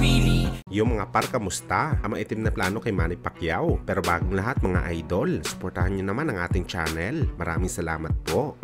really. Yung mga par, kamusta? Ang maitim na plano kay Manny Pacquiao. Pero bagong lahat mga idol, suportahan nyo naman ang ating channel. Maraming salamat po.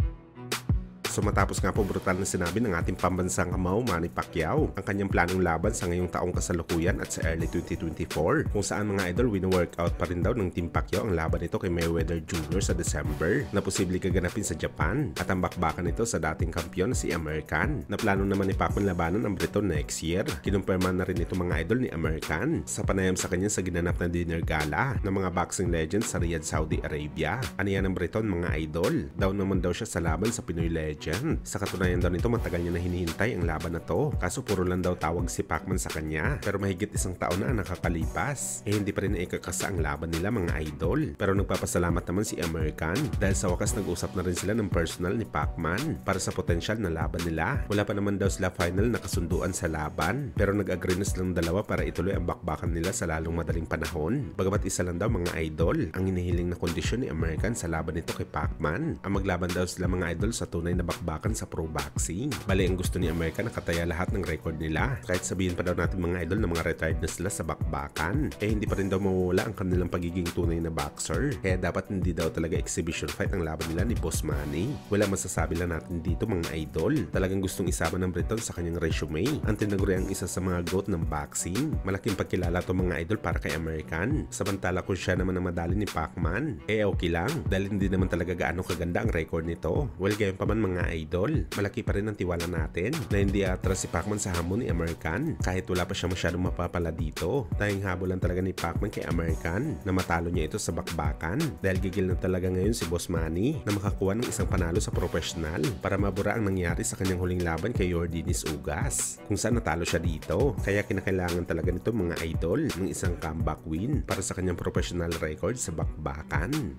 So matapos nga po brutal na sinabi ng ating pambansang kamao Manny Pacquiao ang kanyang planong laban sa ngayong taong kasalukuyan at sa early 2024, kung saan mga idol wino-workout pa rin daw ng Team Pacquiao ang laban nito kay Mayweather Jr. sa December na posibleng gaganapin sa Japan, at ang bakbakan nito sa dating kampiyon si American na plano naman ni Pacman labanan ang Briton next year. Kinumpirman na rin ito mga idol ni American sa panayam sa kanya sa ginanap na dinner gala ng mga boxing legends sa Riyadh, Saudi Arabia. Ano yan ng Briton mga idol? Daw naman daw siya sa laban sa Pinoy legend. Sa katunayan daw nito, matagal niya na hinihintay ang laban na to. Kaso puro lang daw tawag si Pacman sa kanya. Pero mahigit isang taon na ang nakakalipas. Hindi pa rin naikakasa ang laban nila mga idol. Pero nagpapasalamat naman si American dahil sa wakas nag-usap na rin sila ng personal ni Pacman para sa potensyal na laban nila. Wala pa naman daw sila final na kasunduan sa laban. Pero nag-agree na silang dalawa para ituloy ang bakbakan nila sa lalong madaling panahon. Bagamat isa lang daw mga idol ang hinihiling na kondisyon ni American sa laban nito kay Pacman. Ang maglaban daw sila mga idol sa tunay na bakbakan sa pro boxing. Bali, ang gusto ni American nakataya lahat ng record nila. Kahit sabihin pa daw natin mga idol na mga retired na sila sa bakbakan, hindi pa rin daw mawawala ang kanilang pagiging tunay na boxer. Kaya dapat hindi daw talaga exhibition fight ang laban nila ni Boss Manny. Wala masasabi lang natin dito mga idol. Talagang gustong isama ng Briton sa kanyang resume ang tinaguri ang isa sa mga GOAT ng boxing. Malaking pagkilala to mga idol para kay American. Samantala kung siya naman ang madali ni Pacman, okay lang dahil hindi naman talaga gaano kaganda ang record nito. Well, gayon pa man mga idol, malaki pa rin ang tiwala natin na hindi atras si Pacman sa hamon ni American kahit wala pa siya masyadong mapapala dito. Tayong habol lang talaga ni Pacman kay American na matalo niya ito sa bakbakan dahil gigil na talaga ngayon si Boss Manny na makakuha ng isang panalo sa professional para mabura ang nangyari sa kanyang huling laban kay Yordenis Ugas kung saan natalo siya dito. Kaya kinakailangan talaga nito mga idol ng isang comeback win para sa kanyang professional record sa bakbakan.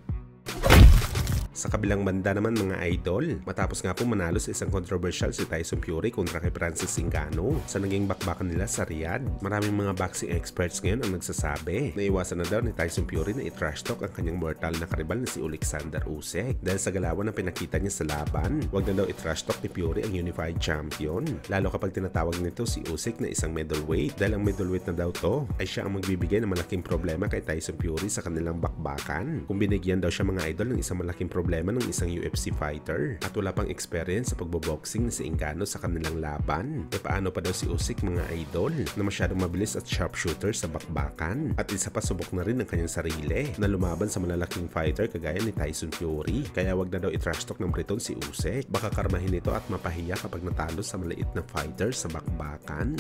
Sa kabilang banda naman mga idol, matapos nga po manalo sa isang controversial si Tyson Fury kontra kay Francis Ngannou sa naging bakbakan nila sa Riyadh, maraming mga boxing experts ngayon ang nagsasabi na iwasan na daw ni Tyson Fury na i-trash talk ang kanyang mortal na karibal na si Alexander Usyk dahil sa galawan na pinakita niya sa laban. Huwag na daw i-trash talk ni Fury ang unified champion, lalo kapag tinatawag nito si Usyk na isang middleweight dahil ang middleweight na daw to ay siya ang magbibigay ng malaking problema kay Tyson Fury sa kanilang bakbakan. Kung binigyan daw siya mga idol ng isang malaking problema ng isang UFC fighter at wala pang experience sa pagboboxing si Ngannou sa kanilang laban, e paano pa daw si Usyk mga idol na masyadong mabilis at sharpshooter sa bakbakan at isa pa subok na rin ng kanyang sarili na lumaban sa malalaking fighter kagaya ni Tyson Fury. Kaya wag na daw i-trash talk ng Briton si Usyk, baka karmahin ito at mapahiya kapag natalo sa maliit na fighter sa bakbakan.